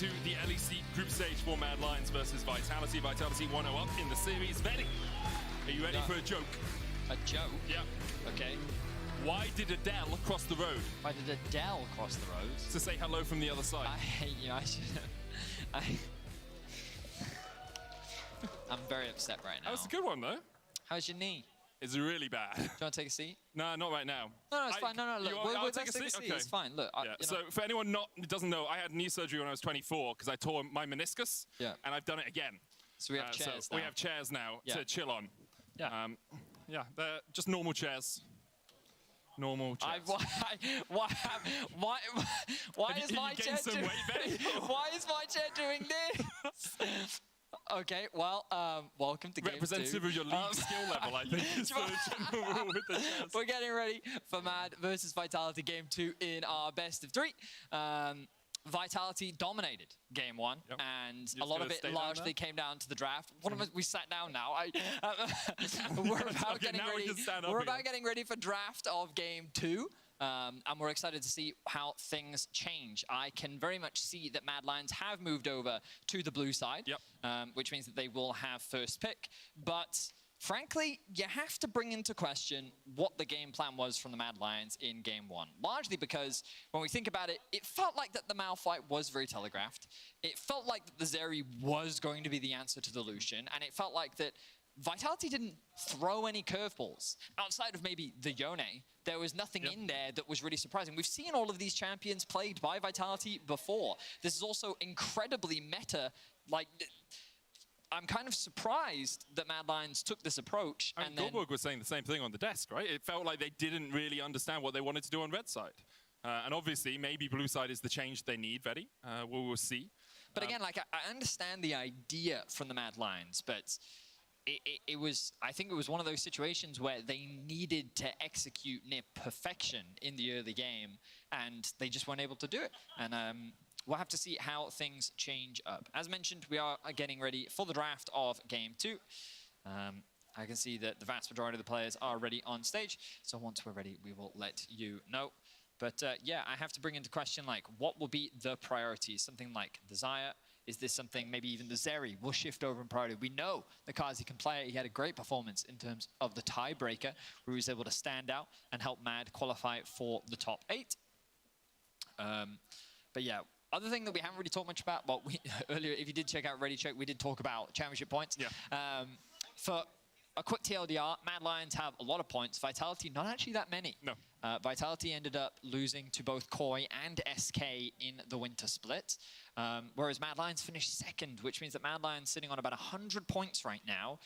to the LEC group stage for Mad Lions versus Vitality. Vitality 1-0 up in the series. Vedi, are you ready for a joke? A joke? Yeah. Okay. Why did Adele cross the road? Why did Adele cross the road? To say hello from the other side. I hate you. I'm very upset right now. That was a good one, though. How's your knee? It's really bad. Do you want to take a seat? No, not right now. No, it's fine. No, look. I'll take a seat? Okay. It's fine. Look. Yeah. So for anyone who doesn't know, I had knee surgery when I was 24 because I tore my meniscus. Yeah. And I've done it again. So we have chairs now. We have chairs now to chill on. Yeah. Yeah, they're just normal chairs. Normal chairs. Why is my chair some weight, Vedi? Why is my chair doing this? Okay, well, welcome to Game 2. Representative of your league skill level, I think, is the general rule with the chairs. We're getting ready for Mad versus Vitality Game 2 in our best of 3. Vitality dominated Game 1, and a lot of it largely came down to the draft. We sat down now. We're about getting ready for draft of Game 2. And we're excited to see how things change. I can very much see that Mad Lions have moved over to the blue side, which means that they will have first pick. But frankly, you have to bring into question what the game plan was from the Mad Lions in Game 1. Largely because when we think about it, it felt like that the Malphite was very telegraphed. It felt like that the Zeri was going to be the answer to the Lucian. And it felt like that Vitality didn't throw any curveballs. Outside of maybe the Yone, there was nothing in there that was really surprising. We've seen all of these champions played by Vitality before. This is also incredibly meta. Like, I'm kind of surprised that Mad Lions took this approach. And Goldberg was saying the same thing on the desk, right? It felt like they didn't really understand what they wanted to do on red side. And obviously, maybe blue side is the change they need, Vedi. We'll see. But again, like, I understand the idea from the Mad Lions, but I think it was one of those situations where they needed to execute near perfection in the early game, and they just weren't able to do it. And we'll have to see how things change up. As mentioned, we are getting ready for the draft of Game 2. I can see that the vast majority of the players are already on stage, so once we're ready, we will let you know. But yeah, I have to bring into question, like, what will be the priorities? Something like the Xayah. Is this something, maybe even the Zeri will shift over in priority? We know the Kazi can play. He had a great performance in terms of the tiebreaker, where he was able to stand out and help Mad qualify for the top 8. But yeah, other thing that we haven't really talked much about, well, earlier, if you did check out Ready Check, we did talk about championship points. Yeah. For a quick TLDR, Mad Lions have a lot of points. Vitality, not actually that many. No. Vitality ended up losing to both Koi and SK in the winter split, whereas Mad Lions finished second, which means that Mad Lions sitting on about 100 points right now.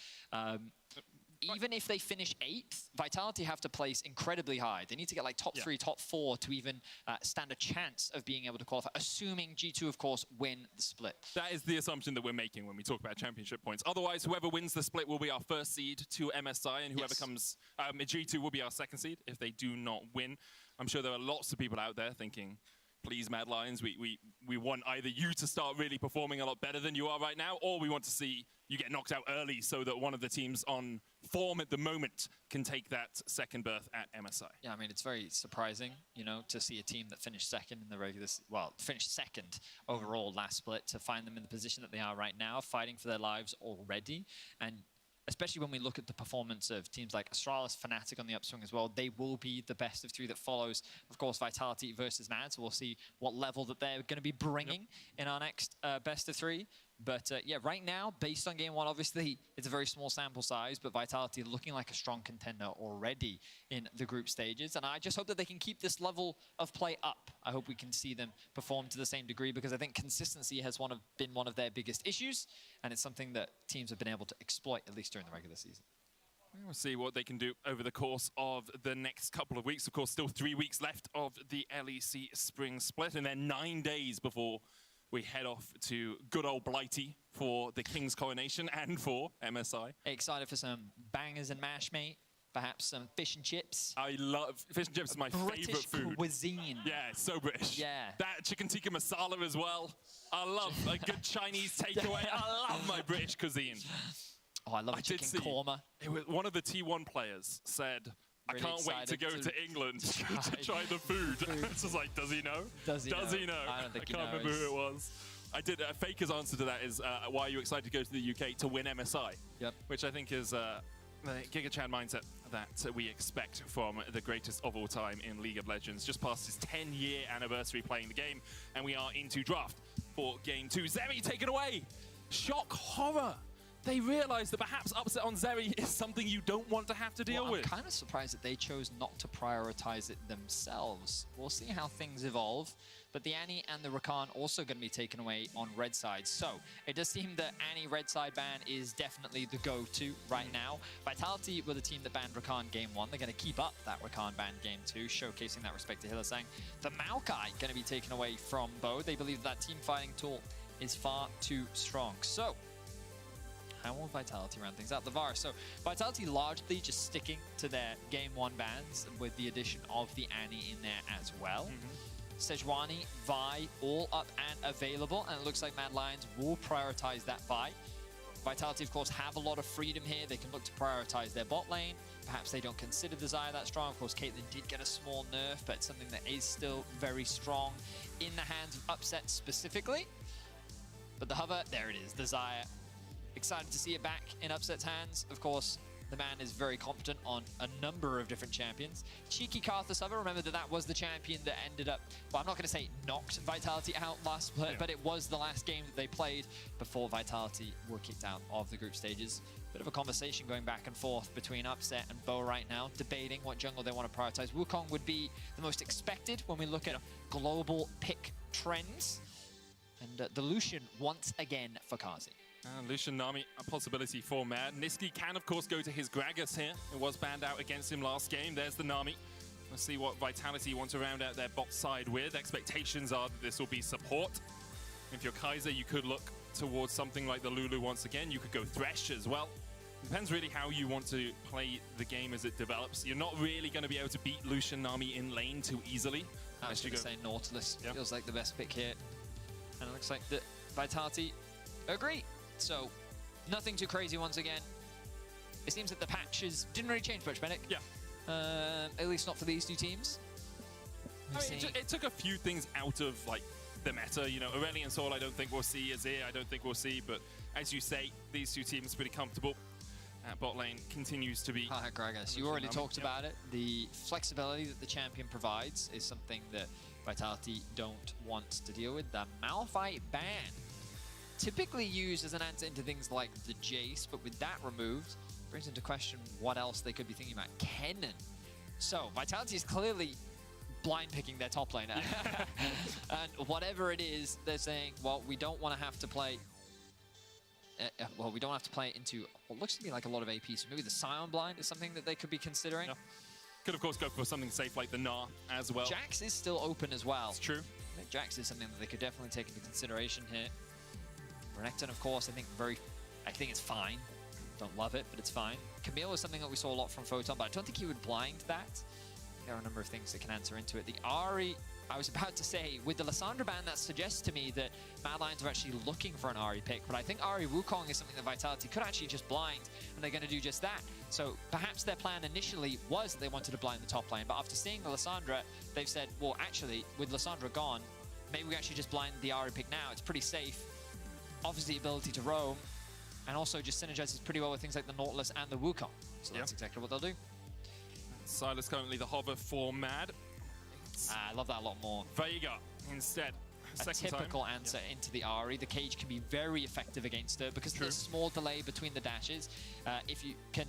Even if they finish 8th, Vitality have to place incredibly high. They need to get like top 3, top 4 to even stand a chance of being able to qualify, assuming G2, of course, win the split. That is the assumption that we're making when we talk about championship points. Otherwise, whoever wins the split will be our first seed to MSI, and whoever comes G2 will be our second seed if they do not win. I'm sure there are lots of people out there thinking, please, Mad Lions, we want either you to start really performing a lot better than you are right now, or we want to see you get knocked out early so that one of the teams on form at the moment can take that second berth at MSI. Yeah, I mean, it's very surprising, you know, to see a team that finished second in the regular, well, finished second overall last split, to find them in the position that they are right now, fighting for their lives already. And especially when we look at the performance of teams like Astralis, Fnatic on the upswing as well, they will be the best of 3 that follows, of course, Vitality versus Mad. So we'll see what level that they're going to be bringing in our next best of 3. But yeah, right now, based on Game 1, obviously, it's a very small sample size, but Vitality looking like a strong contender already in the group stages. And I just hope that they can keep this level of play up. I hope we can see them perform to the same degree, because I think consistency has been one of their biggest issues, and it's something that teams have been able to exploit, at least during the regular season. We'll see what they can do over the course of the next couple of weeks. Of course, still 3 weeks left of the LEC Spring Split, and then 9 days before we head off to good old Blighty for the King's Coronation and for MSI. Excited for some bangers and mash, mate. Perhaps some fish and chips. I love fish and chips. Is my favorite food. British cuisine. Yeah, it's so British. Yeah. That chicken tikka masala as well. I love a good Chinese takeaway. I love my British cuisine. Oh, I love chicken korma. It was one of the T1 players said, I can't wait to go to England to try the food. It's just like, does he know? Does he know? I don't think I can't remember who it was. did. Faker's answer to that is, why are you excited to go to the UK to win MSI? Yep. Which I think is the Giga Chad mindset that we expect from the greatest of all time in League of Legends. Just past his 10-year anniversary playing the game, and we are into draft for Game 2. Zeri taken away. Shock horror. They realize that perhaps upset on Zeri is something you don't want to have to deal with. I'm kind of surprised that they chose not to prioritize it themselves. We'll see how things evolve. But the Annie and the Rakan also going to be taken away on red side. So it does seem that Annie red side ban is definitely the go-to right now. Vitality were the team that banned Rakan game 1. They're going to keep up that Rakan ban game 2, showcasing that respect to Hylissang. The Maokai going to be taken away from Bo. They believe that team fighting tool is far too strong. So how will Vitality round things out? The VAR. So Vitality largely just sticking to their game 1 bans with the addition of the Annie in there as well. Sejuani, Vi, all up and available, and it looks like Mad Lions will prioritize that Vi. Vitality, of course, have a lot of freedom here. They can look to prioritize their bot lane. Perhaps they don't consider the Xayah that strong. Of course, Caitlyn did get a small nerf, but it's something that is still very strong in the hands of Upset specifically. But the hover, there it is, the Xayah. Excited to see it back in Upset's hands. Of course, the man is very competent on a number of different champions. Cheeky Karthus hover, remember that was the champion that ended up, well, I'm not going to say knocked Vitality out last split, but it was the last game that they played before Vitality were kicked out of the group stages. Bit of a conversation going back and forth between Upset and Bo right now, debating what jungle they want to prioritize. Wukong would be the most expected when we look at global pick trends. And the Lucian once again for Kazi. Lucian Nami, a possibility for Mad. Niski can, of course, go to his Gragas here. It was banned out against him last game. There's the Nami. Let's see what Vitality want to round out their bot side with. Expectations are that this will be support. If you're Kaiser, you could look towards something like the Lulu once again. You could go Thresh as well. Depends really how you want to play the game as it develops. You're not really going to be able to beat Lucian Nami in lane too easily. I was going to say Nautilus feels like the best pick here. And it looks like the Vitality agree. So, nothing too crazy once again. It seems that the patches didn't really change much, Bennett. Yeah. At least not for these two teams. I mean, it took a few things out of, like, the meta. You know, Aurelion Sol I don't think we'll see. Azir I don't think we'll see. But as you say, these two teams are pretty comfortable. Bot lane continues to be... Gragas, you already talked about it. The flexibility that the champion provides is something that Vitality don't want to deal with. The Malphite ban. Typically used as an answer into things like the Jace, but with that removed, brings into question what else they could be thinking about. Kennen. So, Vitality is clearly blind picking their top laner. And whatever it is, they're saying, well, we don't want to have to play... we don't have to play into what looks to be like a lot of AP, so maybe the Scion Blind is something that they could be considering. Yeah. Could, of course, go for something safe like the Gnar as well. Jax is still open as well. It's true. I think Jax is something that they could definitely take into consideration here. Renekton, of course, I think it's fine. Don't love it, but it's fine. Camille is something that we saw a lot from Photon, but I don't think he would blind that. There are a number of things that can answer into it. The Ahri, I was about to say, with the Lissandra ban, that suggests to me that Mad Lions are actually looking for an Ahri pick, but I think Ahri Wukong is something that Vitality could actually just blind, and they're going to do just that. So perhaps their plan initially was that they wanted to blind the top lane, but after seeing the Lissandra, they've said, well, actually, with Lissandra gone, maybe we actually just blind the Ahri pick now. It's pretty safe. Offers the ability to roam, and also just synergizes pretty well with things like the Nautilus and the Wukong. So that's exactly what they'll do. Sylas currently the hover for Mad. I love that a lot more. Veigar instead. A typical answer into the Ahri. The cage can be very effective against her because there's a small delay between the dashes. If you can,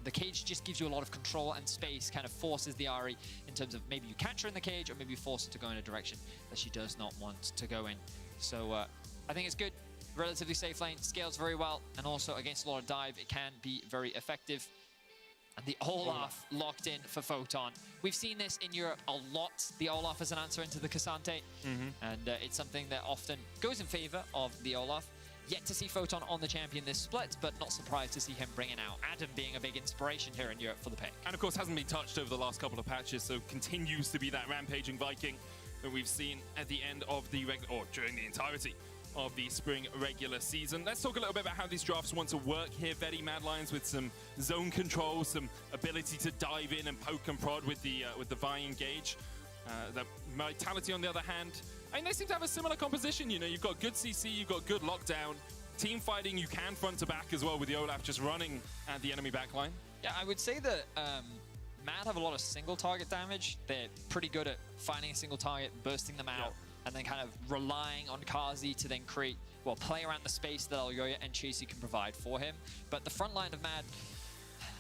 the cage just gives you a lot of control and space, kind of forces the Ahri in terms of maybe you catch her in the cage or maybe you force her to go in a direction that she does not want to go in. So I think it's good. Relatively safe lane, scales very well, and also against a lot of dive, it can be very effective. And the Olaf locked in for Photon. We've seen this in Europe a lot, the Olaf as an answer into the Cassante, and it's something that often goes in favor of the Olaf. Yet to see Photon on the champion this split, but not surprised to see him bringing out Adam being a big inspiration here in Europe for the pick. And of course hasn't been touched over the last couple of patches, so continues to be that rampaging Viking that we've seen at the end of the during the entirety of the spring regular season. Let's talk a little bit about how these drafts want to work here. Very Mad Lions with some zone control, some ability to dive in and poke and prod with the Vi engage. The Vitality, on the other hand, I mean, they seem to have a similar composition. You know, you've got good CC, you've got good lockdown. Team fighting, you can front to back as well with the Olaf just running at the enemy backline. Yeah, I would say that Mad have a lot of single target damage. They're pretty good at finding a single target, bursting them out, and then kind of relying on Kazi to then create, well, play around the space that Elyoya and Chasey can provide for him. But the front line of Mad,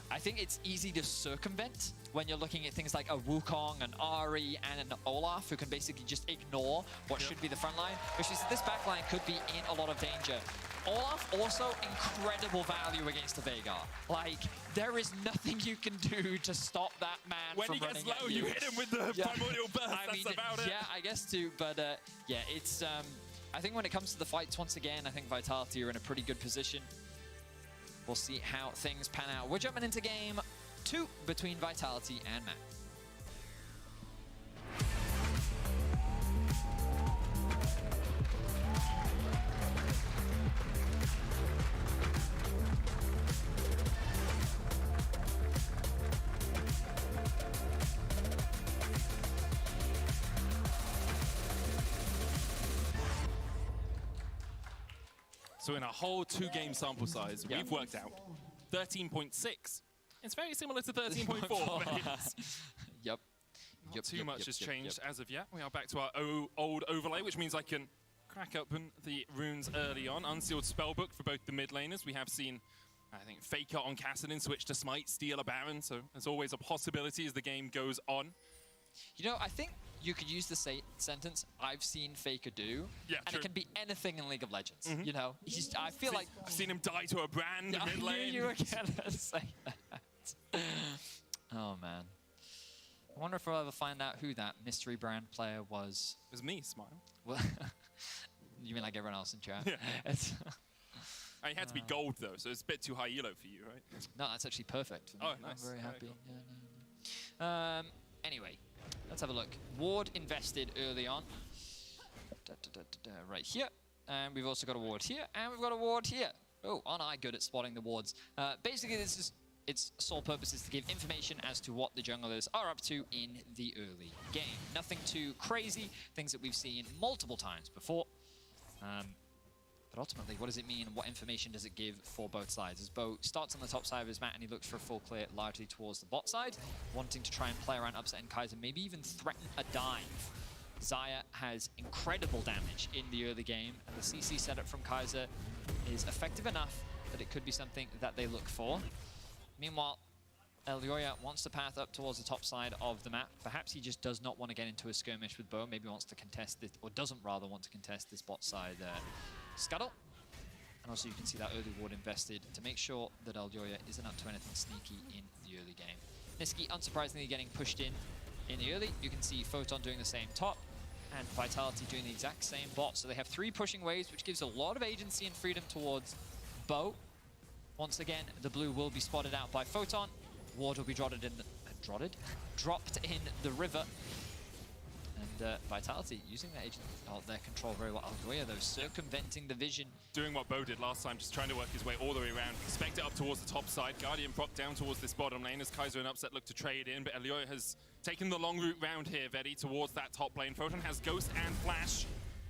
I think it's easy to circumvent when you're looking at things like a Wukong, an Ahri, and an Olaf, who can basically just ignore what should be the front line, which is this back line could be in a lot of danger. Olaf also incredible value against a Veigar. Like, there is nothing you can do to stop that man when from he gets running low, at you hit him with the primordial burst. I mean, that's about it. Yeah, I guess too. But yeah, it's. I think when it comes to the fights, once again, I think Vitality are in a pretty good position. We'll see how things pan out. We're jumping into game 2 between Vitality and Matt. So in a whole 2-game sample size, we've worked out 13.6. It's very similar to 13.4. Yep. Not too much has changed as of yet. We are back to our old overlay, which means I can crack open the runes early on. Unsealed Spellbook for both the mid laners. We have seen, I think, Faker on Kassadin switch to Smite, steal a Baron. So there's always a possibility as the game goes on. You know, I think you could use the sentence, I've seen Faker do, and true. It can be anything in League of Legends, you know? I feel like... I've seen him die to a brand mid lane. I knew you were gonna say that. Oh, man. I wonder if we'll ever find out who that mystery brand player was. It was me, Smile. Well, you mean like everyone else in chat? Yeah. He had to be gold, though, so it's a bit too high elo for you, right? No, that's actually perfect for me. Oh, nice. I'm very happy. Cool. Yeah, anyway, let's have a look. Ward invested early on. Right here. And we've also got a ward here. And we've got a ward here. Oh, aren't I good at spotting the wards? Basically, this is its sole purpose is to give information as to what the junglers are up to in the early game. Nothing too crazy. Things that we've seen multiple times before. But ultimately, what does it mean and what information does it give for both sides? As Bo starts on the top side of his mat and he looks for a full clear largely towards the bot side, wanting to try and play around upset and Kaiser, maybe even threaten a dive. Xayah has incredible damage in the early game, and the CC setup from Kaiser is effective enough that it could be something that they look for. Meanwhile, Elyoya wants to path up towards the top side of the map. Perhaps he just does not want to get into a skirmish with Bo. Maybe wants to contest this, or doesn't rather want to contest this bot side scuttle. And also you can see that early ward invested to make sure that Elyoya isn't up to anything sneaky in the early game. Nisqy unsurprisingly getting pushed in the early. You can see Photon doing the same top and Vitality doing the exact same bot. So they have 3 pushing waves, which gives a lot of agency and freedom towards Bo. Once again, the blue will be spotted out by Photon. Ward will be dropped in the river. And Vitality using their control very well. Elyoya, though, circumventing the vision. Doing what Bo did last time, just trying to work his way all the way around. Expect it up towards the top side. Guardian prop down towards this bottom lane as Kaiser and Upset look to trade in. But Elyoya has taken the long route round here, Vedi, towards that top lane. Photon has Ghost and Flash.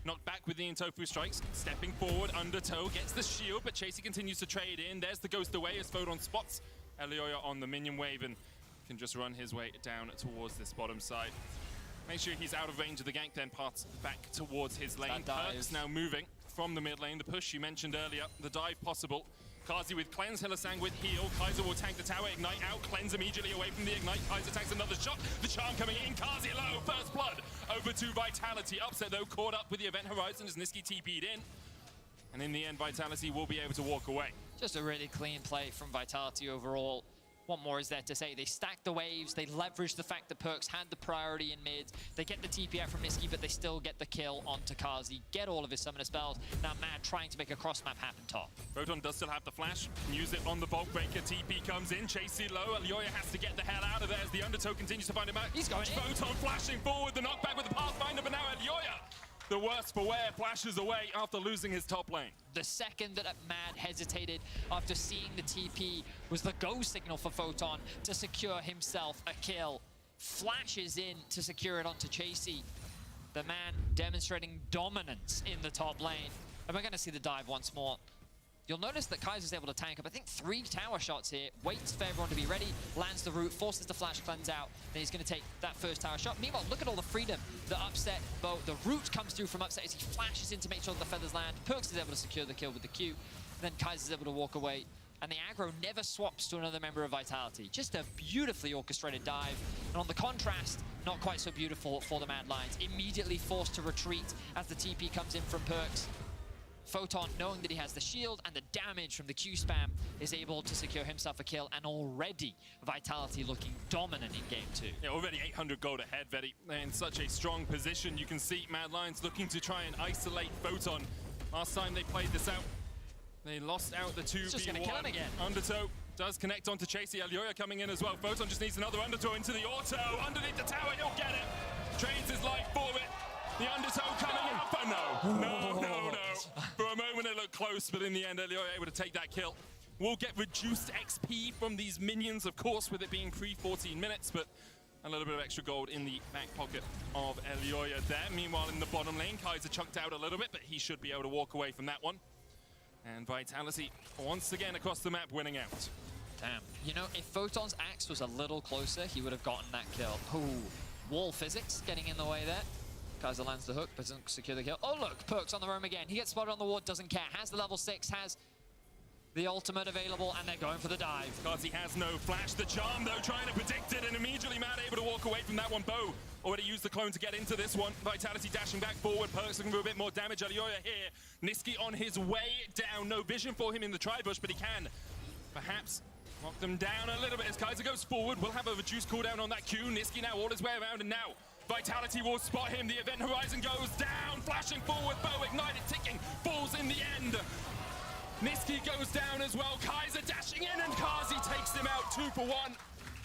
Knocked back with the Intofu strikes. Stepping forward, Undertow gets the shield, but Chasey continues to trade in. There's the Ghost away as Photon spots Elyoya on the minion wave and can just run his way down towards this bottom side. Make sure he's out of range of the gank, then paths back towards his lane. Perks now moving from the mid lane. The push you mentioned earlier, the dive possible. Kazi with Cleanse, Hylissang with Heal. Kaiser will tank the tower, Ignite out. Cleanse immediately away from the Ignite. Kaiser tanks another shot. The charm coming in. Kazi low, first blood. Over to Vitality. Upset though, caught up with the event horizon as Nisqy TP'd in. And in the end, Vitality will be able to walk away. Just a really clean play from Vitality overall. What more is there to say? They stacked the waves, they leveraged the fact that Perks had the priority in mid. They get the TP out from Nisqy, but they still get the kill onto Kazi, get all of his summoner spells. Now Mad trying to make a cross map happen top. Photon does still have the flash, can use it on the Bulk Breaker. TP comes in, Chasey low. Elyoya has to get the hell out of there as the Undertow continues to find him out. He's going in. Photon flashing forward, the knockback with the Pathfinder, but now Elyoya, the worst for wear, flashes away after losing his top lane. The second that Mad hesitated after seeing the TP was the go signal for Photon to secure himself a kill. Flashes in to secure it onto Chasey. The man demonstrating dominance in the top lane. And we're going to see the dive once more. You'll notice that Kaiser's able to tank up, I think, 3 tower shots here. Waits for everyone to be ready, lands the root, forces the flash cleanse out. Then he's going to take that first tower shot. Meanwhile, look at all the freedom. The upset, the root comes through from upset as he flashes in to make sure that the feathers land. Perks is able to secure the kill with the Q. Then Kaiser's able to walk away. And the aggro never swaps to another member of Vitality. Just a beautifully orchestrated dive. And on the contrast, not quite so beautiful for the Mad Lions. Immediately forced to retreat as the TP comes in from Perks. Photon, knowing that he has the shield and the damage from the Q spam, is able to secure himself a kill, and already Vitality looking dominant in game 2. Yeah, already 800 gold ahead, Vetty. In such a strong position. You can see Mad Lions looking to try and isolate Photon. Last time they played this out, they lost out the 2v1. Just gonna kill him again. Undertow does connect onto Chasey. Elyoya coming in as well. Photon just needs another Undertow into the auto. Underneath the tower, he'll get it. Trades his life for it. The Undertow coming out, but no. For a moment it looked close, but in the end, Elyoya able to take that kill. We'll get reduced XP from these minions, of course, with it being pre-14 minutes, but a little bit of extra gold in the back pocket of Elyoya there. Meanwhile, in the bottom lane, Kaiser chunked out a little bit, but he should be able to walk away from that one. And Vitality, once again, across the map, winning out. Damn. You know, if Photon's axe was a little closer, he would have gotten that kill. Ooh, wall physics getting in the way there. Kaiser lands the hook, but doesn't secure the kill. Oh, look, Perks on the roam again. He gets spotted on the ward, doesn't care. Has the level 6, has the ultimate available, and they're going for the dive. Kazi has no flash. The charm, though, trying to predict it, and immediately Mad able to walk away from that one. Bo already used the clone to get into this one. Vitality dashing back forward. Perks looking for a bit more damage. Elyoya here. Niski on his way down. No vision for him in the tri-bush, but he can perhaps knock them down a little bit as Kaiser goes forward. We'll have a reduced cooldown on that Q. Niski now all his way around, and now Vitality will spot him. The event horizon goes down, flashing forward. Bo ignited, ticking, falls in the end. Niski goes down as well. Kaiser dashing in, and Kazi takes him out 2 for 1.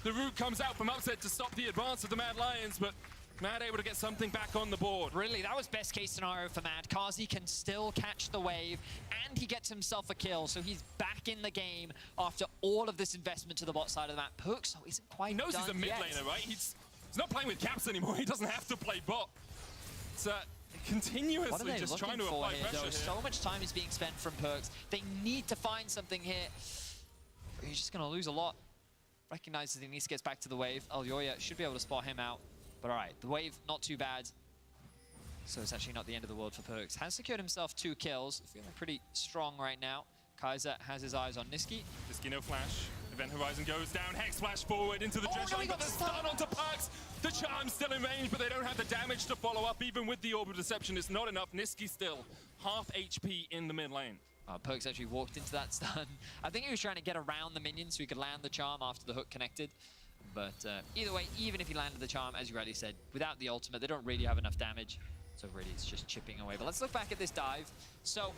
The root comes out from upset to stop the advance of the Mad Lions, but Mad able to get something back on the board. Really, that was best case scenario for Mad. Kazi can still catch the wave, and he gets himself a kill, so he's back in the game after all of this investment to the bot side of the map. Perks isn't quite He knows done he's a mid yet. laner, right? He's not playing with caps anymore. He doesn't have to play bot. It's continuously just trying to apply pressure here. So much time is being spent from Perks. They need to find something here. He's just going to lose a lot. Recognizes he needs to get back to the wave. Elyoya should be able to spot him out. But all right, the wave, not too bad. So it's actually not the end of the world for Perks. Has secured himself 2 kills. Feeling pretty strong right now. Kaiser has his eyes on Niski. Niski no flash. Event horizon goes down. Hex flash forward into the dredge line, but the stun onto Perks. The charm's still in range, but they don't have the damage to follow up. Even with the Orb of Deception, it's not enough. Niski still half HP in the mid lane. Perks actually walked into that stun. I think he was trying to get around the minions so he could land the charm after the hook connected. But either way, even if he landed the charm, as you rightly said, without the ultimate, they don't really have enough damage. So really, it's just chipping away. But let's look back at this dive. So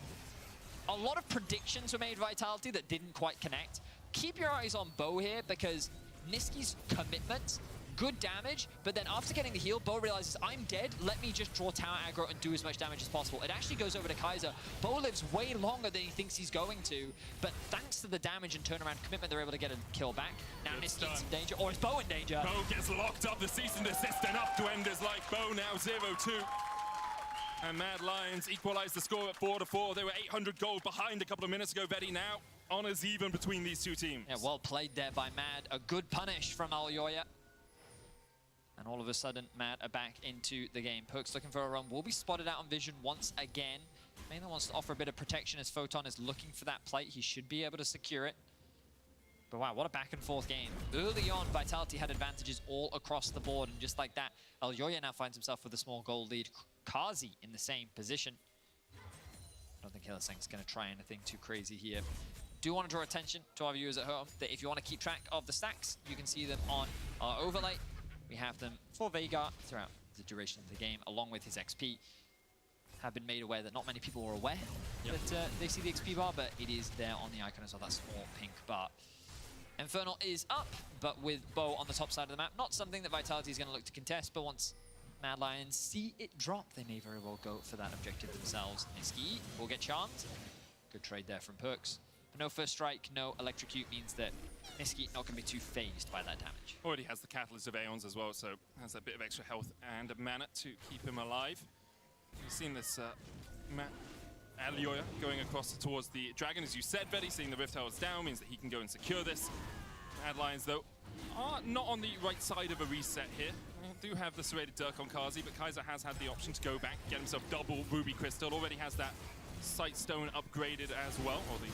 a lot of predictions were made Vitality that didn't quite connect. Keep your eyes on Bo here, because Niski's commitment, good damage, but then after getting the heal, Bo realizes, I'm dead, let me just draw tower aggro and do as much damage as possible. It actually goes over to Kaiser. Bo lives way longer than he thinks he's going to, but thanks to the damage and turnaround commitment, they're able to get a kill back. Now Niski's in danger, or is Bo in danger? Bo gets locked up, the cease and desist enough to end his life. Bo now 0-2. And Mad Lions equalize the score at 4-4. They were 800 gold behind a couple of minutes ago. Vetty now honors even between these two teams. Yeah, well played there by Mad. A good punish from Elyoya. And all of a sudden, Mad are back into the game. Perks looking for a run. Will be spotted out on vision once again. Mainly wants to offer a bit of protection as Photon is looking for that plate. He should be able to secure it. But wow, what a back and forth game. Early on, Vitality had advantages all across the board. And just like that, Elyoya now finds himself with a small gold lead. Kazi in the same position. I don't think Hylissang's going to try anything too crazy here. Do want to draw attention to our viewers at home that if you want to keep track of the stacks, you can see them on our overlay. We have them for Veigar throughout the duration of the game, along with his XP. Have been made aware that not many people are aware that they see the XP bar, but it is there on the icon as well, that small pink bar. Infernal is up, but with Bo on the top side of the map. Not something that Vitality is going to look to contest, but once Mad Lions see it drop, they may very well go for that objective themselves. Niski will get charmed. Good trade there from Perks. No first strike, no electrocute means that Niski not going to be too phased by that damage. Already has the Catalyst of Aeons as well, so has a bit of extra health and a mana to keep him alive. You've seen this Alioya going across towards the Dragon, as you said, Betty, seeing the Rift Heralds down means that he can go and secure this. Mad Lions, though, are not on the right side of a reset here. They do have the Serrated Dirk on Kazi, but Kaiser has had the option to go back, get himself double Ruby Crystal, already has that Sight Stone upgraded as well, or the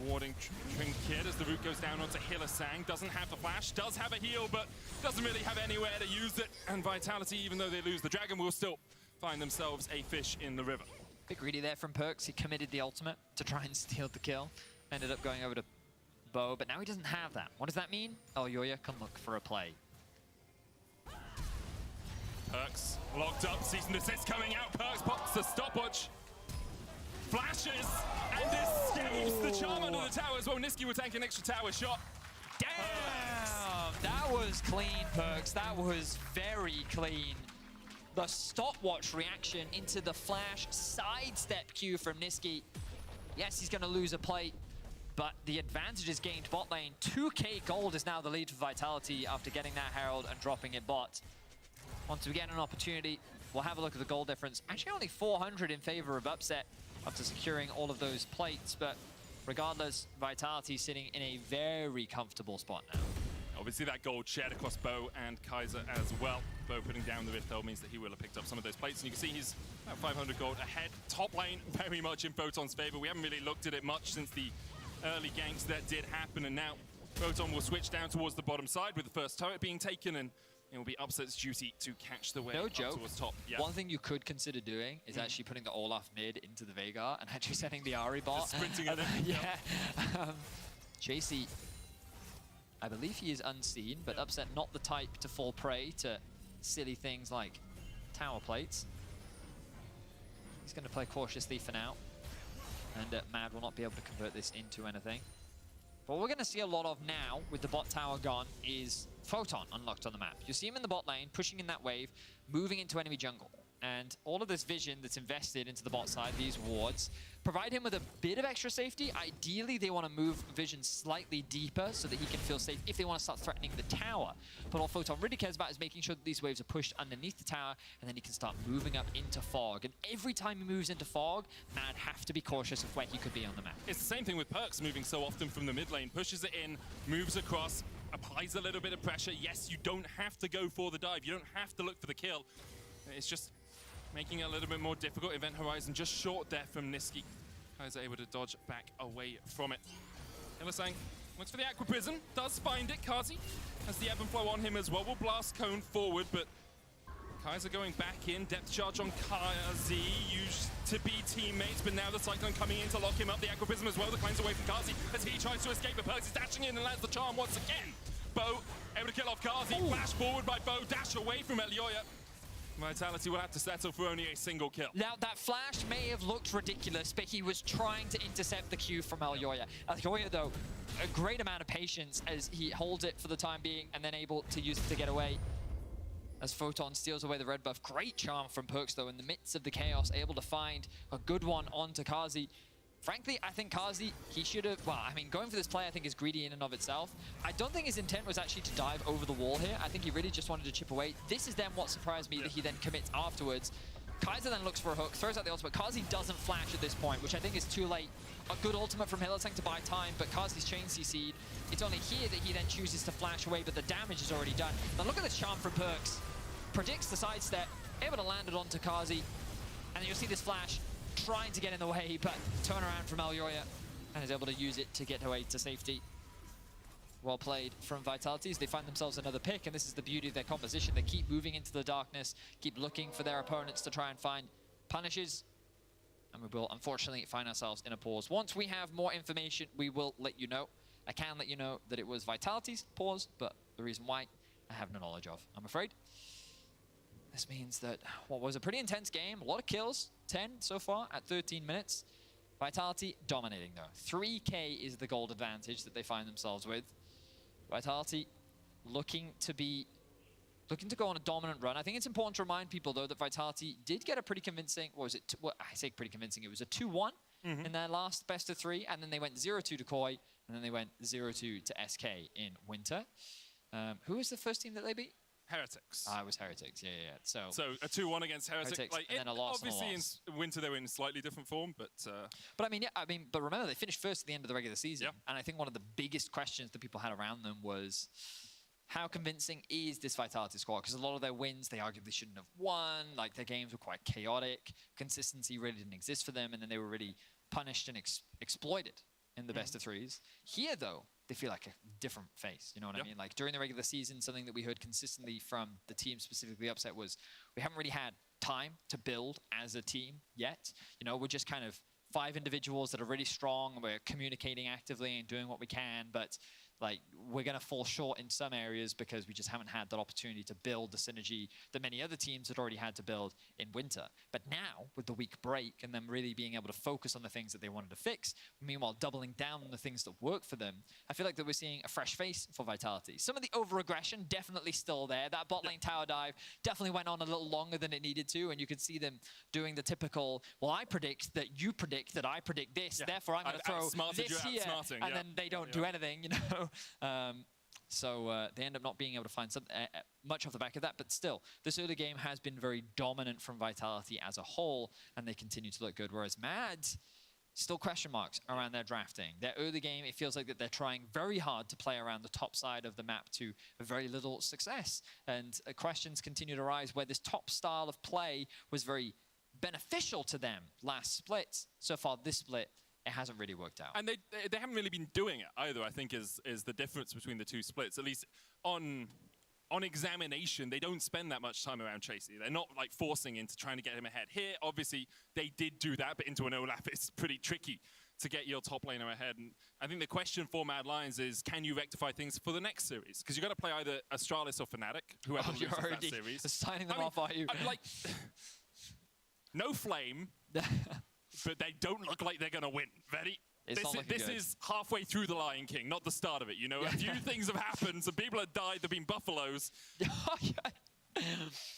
Warding Trinket as the root goes down onto Hillisang. Doesn't have the flash, does have a heal, but doesn't really have anywhere to use it. And Vitality, even though they lose the Dragon, will still find themselves a fish in the river. Bit greedy there from Perkz. He committed the ultimate to try and steal the kill. Ended up going over to Bo, but now he doesn't have that. What does that mean? Alioya can look for a play. Perkz locked up, Cease and Desist coming out. Perkz pops the stopwatch. Flashes and escapes the charm under the tower as well. Niski will tank an extra tower shot. Damn! That was clean, Perkz. That was very clean. The stopwatch reaction into the flash sidestep Q from Niski. Yes, he's going to lose a plate, but the advantage is gained bot lane. 2k gold is now the lead for Vitality after getting that Herald and dropping it bot. Once we get an opportunity, we'll have a look at the gold difference. Actually, only 400 in favor of Upset after securing all of those plates, but regardless, Vitality sitting in a very comfortable spot now. Obviously, that gold shared across Bo and Kaiser as well. Bo putting down the Rift Herald means that he will have picked up some of those plates. And you can see he's about 500 gold ahead. Top lane very much in Photon's favor. We haven't really looked at it much since the early ganks that did happen. And now Photon will switch down towards the bottom side with the first turret being taken. And it will be Upset's duty to catch the way no up joke. towards top. Yeah. One thing you could consider doing is actually putting the Olaf mid into the Veigar and actually setting the Ahri bot. Just sprinting at it. Yeah. Chasey, I believe he is unseen, but Upset not the type to fall prey to silly things like tower plates. He's going to play cautiously for now, and Mad will not be able to convert this into anything. But what we're going to see a lot of now, with the bot tower gone, is Photon unlocked on the map. You see him in the bot lane, pushing in that wave, moving into enemy jungle. And all of this vision that's invested into the bot side, these wards, provide him with a bit of extra safety. Ideally, they want to move vision slightly deeper so that he can feel safe if they want to start threatening the tower. But all Photon really cares about is making sure that these waves are pushed underneath the tower, and then he can start moving up into fog. And every time he moves into fog, Mad have to be cautious of where he could be on the map. It's the same thing with Perkz, moving so often from the mid lane. Pushes it in, moves across, applies a little bit of pressure. Yes, you don't have to go for the dive. You don't have to look for the kill. It's just making it a little bit more difficult. Event Horizon just short there from Niski. Kaiser able to dodge back away from it. Hillisang looks for the Aqua Prism, does find it. Kazi has the ebb and flow on him as well. Will blast Cone forward, but Kaiser going back in. Depth charge on Kazi, used to be teammates, but now the Cyclone coming in to lock him up. The Aqua Prism as well, that climbs away from Kazi as he tries to escape, but Perkz is dashing in and lands the charm once again. Bo able to kill off Kazi, flash forward by Bo, dash away from Alioya. Vitality will have to settle for only a single kill. Now, that flash may have looked ridiculous, but he was trying to intercept the Q from Alioya. Alioya, though, a great amount of patience as he holds it for the time being and then able to use it to get away. As Photon steals away the red buff. Great charm from Perkz, though, in the midst of the chaos, able to find a good one onto Kazi. Frankly, I think Kazi, he should have, well, I mean, going for this play I think is greedy in and of itself. I don't think his intent was actually to dive over the wall here. I think he really just wanted to chip away. This is then what surprised me, that he then commits afterwards. Kaiser then looks for a hook, throws out the ultimate. Kazi doesn't flash at this point, which I think is too late. A good ultimate from Hillisang to buy time, but Kazi's chain CC'd. It's only here that he then chooses to flash away, but the damage is already done. Now look at this charm from Perkz. Predicts the sidestep, able to land it onto Kazi, and then you'll see this flash trying to get in the way, but turn around from Alioya and is able to use it to get away to safety. Well played from Vitality as they find themselves another pick, and this is the beauty of their composition. They keep moving into the darkness, keep looking for their opponents to try and find punishes, and we will unfortunately find ourselves in a pause. Once we have more information, we will let you know. I can let you know that it was Vitality's pause, but the reason why, I have no knowledge of, I'm afraid. This means that what was a pretty intense game, a lot of kills, 10 so far at 13 minutes. Vitality dominating though. 3k is the gold advantage that they find themselves with. Vitality looking to go on a dominant run. I think it's important to remind people though that Vitality did get a pretty convincing, what was it? Well, I say pretty convincing, it was a 2-1 in their last best of 3, and then they went 0-2 to Koi, and then they went 0-2 to SK in Winter. Who was the first team that they beat? Heretics. It was Heretics, yeah. So a 2-1 against Heretics. And then a loss. Obviously, in Winter they were in slightly different form, but. But remember they finished first at the end of the regular season, Yeah. and I think one of the biggest questions that people had around them was, how convincing is this Vitality squad? Because a lot of their wins, they arguably shouldn't have won. Like, their games were quite chaotic. Consistency really didn't exist for them, and then they were really punished and exploited in the best of 3s. Here, though, they feel like a different face. You know what I mean? Like, during the regular season, something that we heard consistently from the team, specifically Upset, was we haven't really had time to build as a team yet. You know, we're just kind of 5 individuals that are really strong. We're communicating actively and doing what we can, but like, we're going to fall short in some areas because we just haven't had that opportunity to build the synergy that many other teams had already had to build in Winter. But now, with the week break and them really being able to focus on the things that they wanted to fix, meanwhile doubling down on the things that work for them, I feel like that we're seeing a fresh face for Vitality. Some of the over-aggression definitely still there. That bot lane tower dive definitely went on a little longer than it needed to, and you could see them doing the typical, well, I predict that you predict that I predict this, therefore I'm going to throw this here, and then they don't do anything, you know? So they end up not being able to find much off the back of that, but still, this early game has been very dominant from Vitality as a whole, and they continue to look good, whereas Mads, still question marks around their drafting. Their early game, it feels like that they're trying very hard to play around the top side of the map to very little success, and questions continue to rise where this top style of play was very beneficial to them last split. So far, this split, it hasn't really worked out. And they haven't really been doing it either, I think, is the difference between the two splits. At least on examination, they don't spend that much time around Chasey. They're not like forcing into trying to get him ahead. Here, obviously, they did do that, but into an Olaf, it's pretty tricky to get your top laner ahead. And I think the question for Mad Lions is, can you rectify things for the next series? Because you've got to play either Astralis or Fnatic, whoever loses that series. Signing them off, are you? Like, no flame. But they don't look like they're going to win. This is halfway through The Lion King, not the start of it. You know, a few things have happened. Some people have died. There have been buffaloes.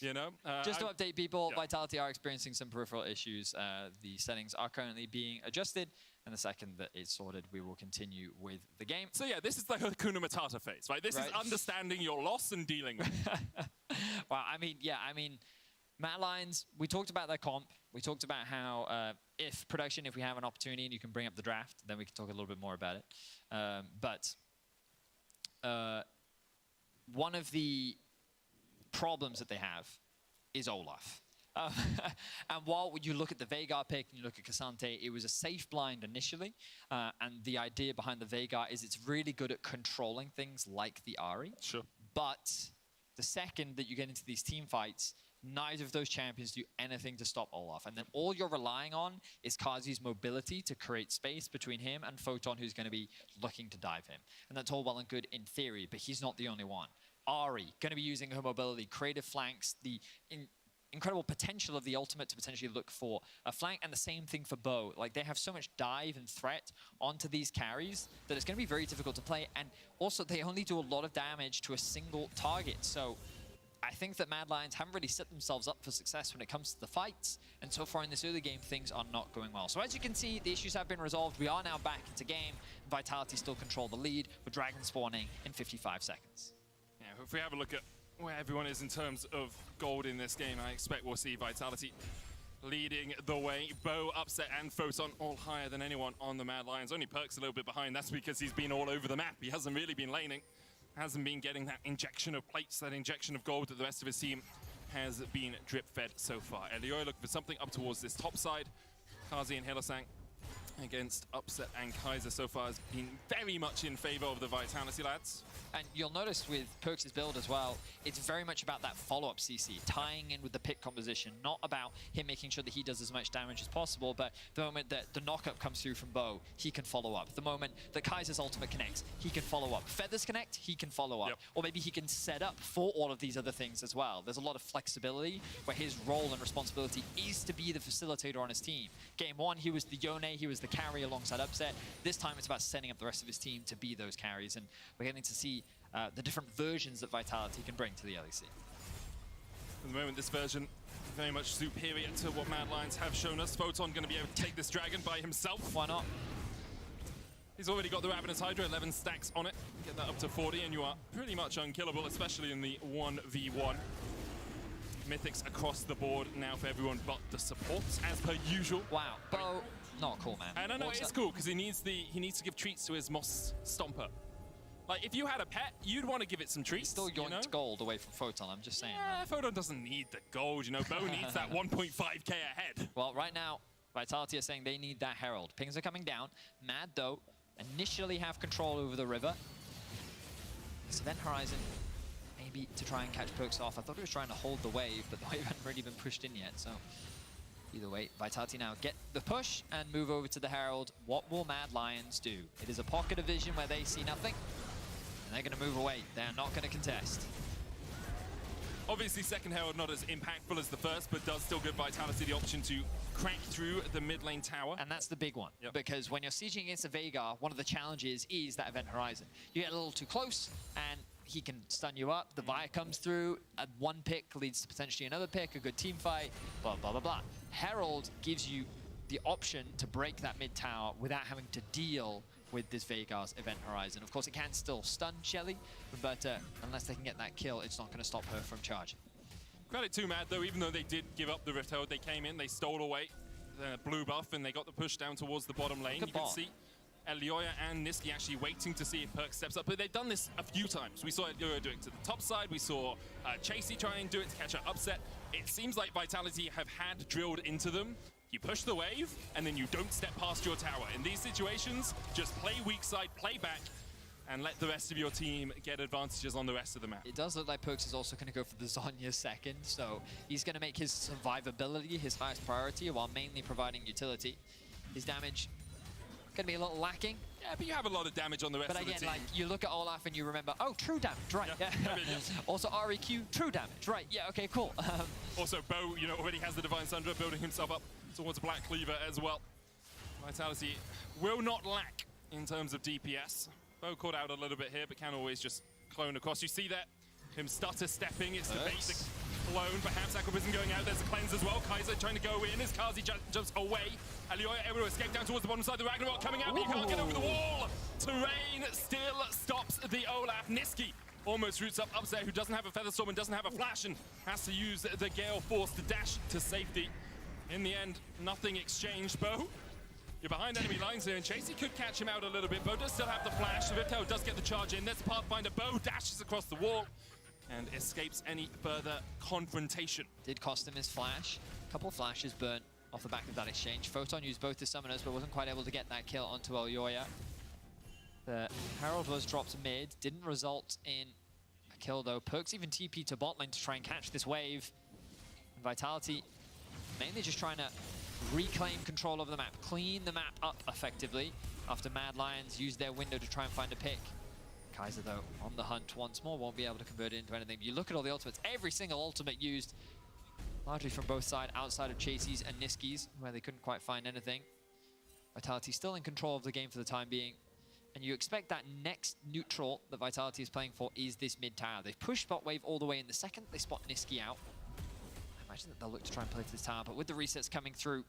You know? Just to update people, Vitality are experiencing some peripheral issues. The settings are currently being adjusted. And the second that it's sorted, we will continue with the game. So yeah, this is the Hakuna Matata phase, right? This is understanding your loss and dealing with it. Well, I mean, Mad Lions, we talked about their comp. We talked about how if we have an opportunity and you can bring up the draft, then we can talk a little bit more about it. But one of the problems that they have is Olaf. And while you look at the Veigar pick and you look at Cassante, it was a safe blind initially. And the idea behind the Veigar is it's really good at controlling things like the Ahri. Sure. But the second that you get into these team fights, neither of those champions do anything to stop Olaf. And then all you're relying on is Kazi's mobility to create space between him and Photon, who's going to be looking to dive him. And that's all well and good in theory, but he's not the only one. Ahri, going to be using her mobility, creative flanks, the incredible potential of the ultimate to potentially look for a flank, and the same thing for Bo. Like, they have so much dive and threat onto these carries that it's going to be very difficult to play. And also, they only do a lot of damage to a single target. So I think that Mad Lions haven't really set themselves up for success when it comes to the fights, and so far in this early game, things are not going well. So as you can see, the issues have been resolved. We are now back into game. Vitality still control the lead, with Dragon spawning in 55 seconds. Yeah, if we have a look at where everyone is in terms of gold in this game, I expect we'll see Vitality leading the way. Bo, Upset, and Photon all higher than anyone on the Mad Lions. Only Perk's a little bit behind. That's because he's been all over the map. He hasn't really been laning. Hasn't been getting that injection of plates, that injection of gold that the rest of his team has been drip-fed so far. Elioy looking for something up towards this top side. Kazi and Hylissang against Upset and Kaiser so far has been very much in favor of the Vitality lads. And you'll notice with Perks' build as well, it's very much about that follow-up CC, tying in with the pick composition, not about him making sure that he does as much damage as possible, but the moment that the knock-up comes through from Bo, he can follow up. The moment that Kaiser's ultimate connects, he can follow up. Feathers connect, he can follow up. Yep. Or maybe he can set up for all of these other things as well. There's a lot of flexibility where his role and responsibility is to be the facilitator on his team. Game one, he was the Yone, he was the carry alongside Upset. This time it's about setting up the rest of his team to be those carries, and we're getting to see the different versions that Vitality can bring to the LEC. At the moment, this version very much superior to what Mad Lions have shown us. Photon going to be able to take this dragon by himself. Why not? He's already got the Ravenous Hydra, 11 stacks on it. Get that up to 40 and you are pretty much unkillable, especially in the 1v1. Mythics across the board now for everyone but the supports, as per usual. Wow, Bo, not cool, man. And I know it's cool because he needs to give treats to his Moss Stomper. Like, if you had a pet, you'd want to give it some treats. Still yoinked gold away from Photon, I'm just saying. Yeah, Photon doesn't need the gold, you know. Bo needs that 1.5k ahead. Well, right now, Vitality are saying they need that Herald. Pings are coming down. Mad, though, initially have control over the river. This Event Horizon, maybe to try and catch Perks off. I thought he was trying to hold the wave, but the wave hadn't really been pushed in yet, so... Either way, Vitality now get the push and move over to the Herald. What will Mad Lions do? It is a pocket of vision where they see nothing. And they're going to move away. They're not going to contest. Obviously, second Herald not as impactful as the first, but does still give Vitality the option to crack through the mid lane tower. And that's the big one. Yep. Because when you're sieging against a Veigar, one of the challenges is that Event Horizon. You get a little too close, and he can stun you up. The Vire comes through. One pick leads to potentially another pick, a good team fight, blah, blah, blah, blah. Herald gives you the option to break that mid tower without having to deal with this Veigar's Event Horizon. Of course, it can still stun Shelly, but unless they can get that kill, it's not going to stop her from charging. Credit to Mad, though, even though they did give up the Rift Herald, they came in, they stole away the blue buff, and they got the push down towards the bottom lane. You can see Elioya and Niski actually waiting to see if Perk steps up, but they've done this a few times. We saw Elioya do it to the top side, we saw Chasey try and do it to catch an upset. It seems like Vitality have had drilled into them. You push the wave, and then you don't step past your tower. In these situations, just play weak side, play back, and let the rest of your team get advantages on the rest of the map. It does look like Perks is also going to go for the Zhonya second, so he's going to make his survivability his highest priority while mainly providing utility. His damage going to be a little lacking. Yeah, but you have a lot of damage on the rest of the team. But again, like, you look at Olaf and you remember, oh, true damage, right. Yeah. Also REQ, true damage, right. Yeah, okay, cool. Also, Bo, you know, already has the Divine Sundra building himself up towards Black Cleaver as well. Vitality will not lack in terms of DPS. Bo caught out a little bit here, but can always just clone across. You see that? Him stutter stepping. It's the bait, the clone. Perhaps Aquabism going out. There's a cleanse as well. Kaiser trying to go in as Kazi jumps away. Elioya able to escape down towards the bottom side. The Ragnarok coming out, but you can't get over the wall. Terrain still stops the Olaf. Niski almost roots up Upset, who doesn't have a Feather Storm and doesn't have a flash, and has to use the Gale Force to dash to safety. In the end, nothing exchanged. Bo, you're behind enemy lines here, and Chasey could catch him out a little bit. Bo does still have the flash. Riptail does get the charge in. There's the Pathfinder. Bo dashes across the wall and escapes any further confrontation. Did cost him his flash. A couple of flashes burnt off the back of that exchange. Photon used both his summoners, but wasn't quite able to get that kill onto Elioya. The Herald was dropped mid. Didn't result in a kill, though. Perks even TP to bot lane to try and catch this wave. And Vitality mainly just trying to reclaim control of the map, clean the map up effectively after Mad Lions used their window to try and find a pick. Kaiser, though, on the hunt once more, won't be able to convert it into anything. You look at all the ultimates, every single ultimate used, largely from both sides, outside of Chasey's and Niski's, where they couldn't quite find anything. Vitality still in control of the game for the time being, and you expect that next neutral that Vitality is playing for is this mid tower. They've pushed bot wave all the way in. The second they spot Niski out, I imagine that they'll look to try and play to this tower, but with the resets coming through,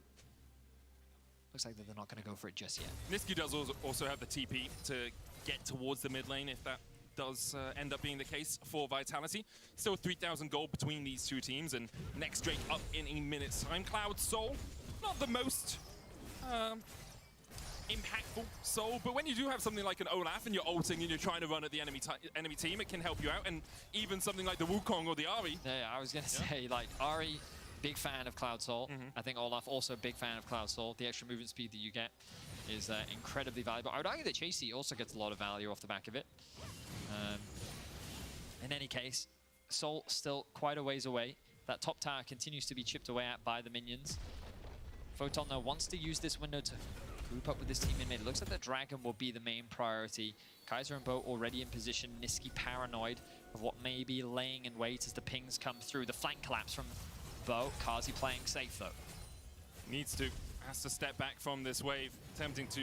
looks like that they're not going to go for it just yet. Niski does also have the TP to get towards the mid lane if that does end up being the case for Vitality. Still 3,000 gold between these two teams, and next Drake up in a minute's time. Cloud Soul, not the most impactful soul, but when you do have something like an Olaf and you're ulting and you're trying to run at the enemy team, it can help you out. And even something like the Wukong or the Ahri. Yeah, I was going to say, like, Ahri, big fan of Cloud Soul. I think Olaf also big fan of Cloud Soul. The extra movement speed that you get is incredibly valuable. I would argue that Chasey also gets a lot of value off the back of it. In any case, Soul still quite a ways away. That top tower continues to be chipped away at by the minions. Photon, though, wants to use this window to group up with this team in mid. It looks like the Dragon will be the main priority. Kaiser and Bo already in position. Niski paranoid of what may be laying in wait as the pings come through. The flank collapse from Bo. Kazi playing safe, though. Needs to. Has to step back from this wave. Attempting to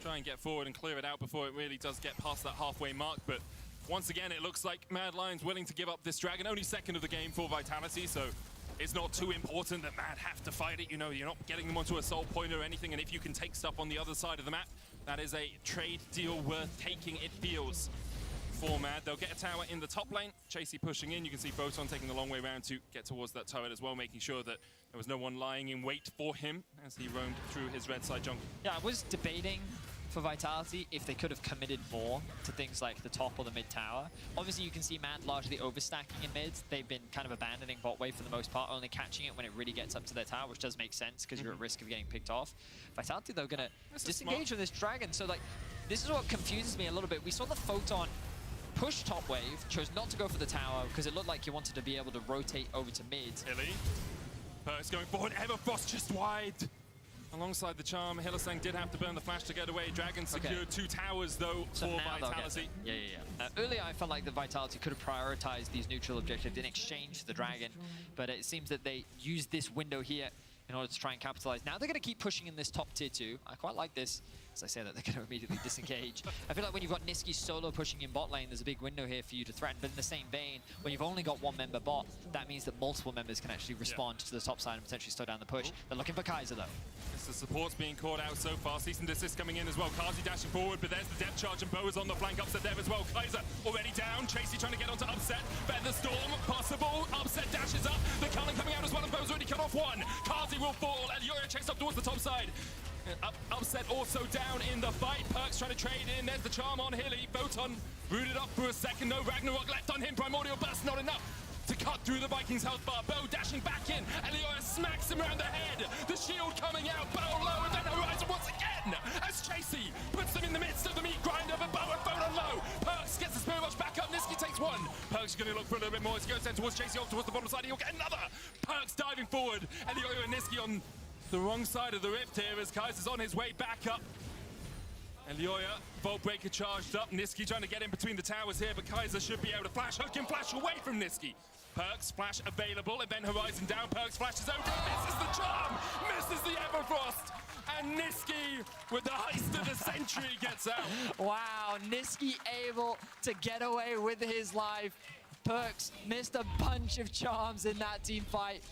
try and get forward and clear it out before it really does get past that halfway mark. But once again, it looks like Mad Lions willing to give up this Dragon. Only second of the game for Vitality, so it's not too important that Mad have to fight it. You know, you're not getting them onto a soul point or anything, and if you can take stuff on the other side of the map, that is a trade deal worth taking, it feels, for Mad. They'll get a tower in the top lane. Chasey pushing in. You can see Photon taking the long way around to get towards that turret as well, making sure that there was no one lying in wait for him as he roamed through his red side jungle. Yeah, I was debating for Vitality if they could have committed more to things like the top or the mid tower. Obviously, you can see Mad largely overstacking in mids. They've been kind of abandoning bot wave for the most part, only catching it when it really gets up to their tower, which does make sense because you're at risk of getting picked off. Vitality, though, gonna disengage from this dragon. So, like, this is what confuses me a little bit. We saw the Photon push top wave, chose not to go for the tower because it looked like he wanted to be able to rotate over to mid. Hilly. Perks going forward. Everfrost just wide. Alongside the charm, Hylissang did have to burn the flash to get away. Dragon secured 2 towers, though, so for Vitality. Earlier, I felt like the Vitality could have prioritized these neutral objectives in exchange for the Dragon, but it seems that they used this window here in order to try and capitalize. Now they're going to keep pushing in this top tier 2. I quite like this. As I say that, they're going to immediately disengage. I feel like when you've got Nisqy solo pushing in bot lane, there's a big window here for you to threaten. But in the same vein, when you've only got 1 member bot, that means that multiple members can actually respond to the top side and potentially slow down the push. They're looking for Kai'Sa, though. The support's being caught out so far. Cease and desist coming in as well. Kazi dashing forward, but there's the depth charge, and Bo is on the flank. Upset there as well. Kai'Sa already down. Chasey trying to get onto Upset. Feather Storm possible. Upset dashes up. The Cullen coming out as well, and Bo's already cut off 1. Kazi will fall, and Yoyo chased up towards the top side. Upset also down in the fight. Perks trying to trade in. There's the charm on Hilly. Photon rooted up for a second. No Ragnarok left on him. Primordial Burst not enough to cut through the Vikings' health bar. Bo dashing back in. Elioya smacks him around the head. The shield coming out. Bo low, and then Horizon once again as Chasey puts them in the midst of the meat grinder. But Bo and Photon low. Perks gets the Spirit Rush back up. Nisqy takes 1. Perks going to look for a little bit more as he goes down towards Chasey, off towards the bottom side. He'll get another. Perks diving forward. Elioya and Nisqy on the wrong side of the rift here as Kai'Sa's on his way back up. Elioya, Vault Breaker charged up. Nisqy trying to get in between the towers here, but Kai'Sa should be able to flash. Hook and flash away from Nisqy. Perks, flash available. Event Horizon down. Perks flashes over. Misses the charm. Misses the Everfrost. And Nisqy, with the heist of the century, gets out. Wow, Nisqy able to get away with his life. Perks missed a bunch of charms in that team fight.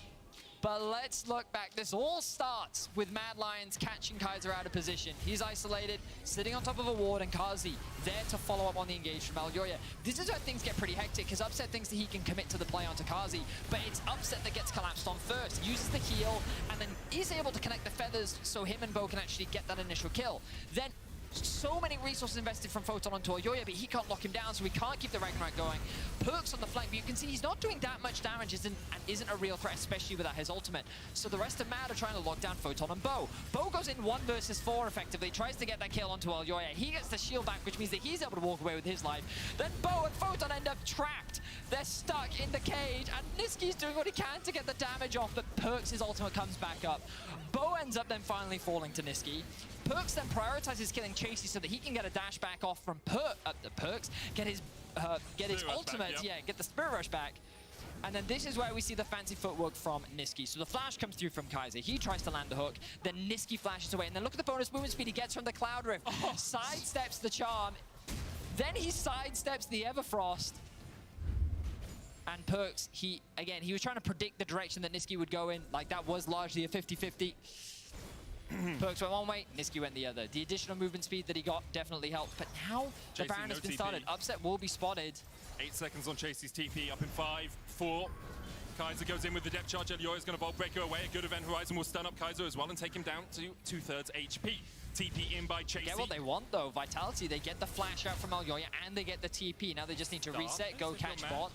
But let's look back. This all starts with Mad Lions catching Kai'Sa out of position. He's isolated, sitting on top of a ward, and Kazi there to follow up on the engage from Elioya. This is where things get pretty hectic, because Upset thinks that he can commit to the play onto Kazi, but it's Upset that gets collapsed on first, uses the heal, and then is able to connect the feathers so him and Bo can actually get that initial kill. Then so many resources invested from Photon onto Elioya, but he can't lock him down, so we can't keep the Ragnarok going. Perks on the flank, but you can see he's not doing that much damage and isn't a real threat, especially without his ultimate. So the rest of Mad are trying to lock down Photon and Bo. Bo goes in 1 versus 4 effectively, tries to get that kill onto Elioya. He gets the shield back, which means that he's able to walk away with his life. Then Bo and Photon end up trapped. They're stuck in the cage, and Nisqy's doing what he can to get the damage off, but Perks' ultimate comes back up. Bo ends up then finally falling to Nisqy. Perks then prioritizes killing Chasey so that he can get a dash back off from Perks, get his ultimate, get the Spirit Rush back. And then this is where we see the fancy footwork from Nisqy. So the flash comes through from Kai'Sa. He tries to land the hook, then Nisqy flashes away, and then look at the bonus movement speed he gets from the Cloud Rift. Sidesteps the charm, then he sidesteps the Everfrost. And Perks, he was trying to predict the direction that Nisqy would go in. Like, that was largely a 50-50. Perks went one way, Nisqy went the other. The additional movement speed that he got definitely helped, but now the Baron has been started. Upset will be spotted. 8 seconds on Chasey's TP, up in 5, 4. Kai'Sa goes in with the depth charge. Elioya's going to Vault Breaker away. A good Event Horizon will stun up Kai'Sa as well and take him down to 2/3 HP. TP in by Chasey. Get what they want though. Vitality, they get the flash out from Elioya and they get the TP. Now they just need to reset, go catch bot.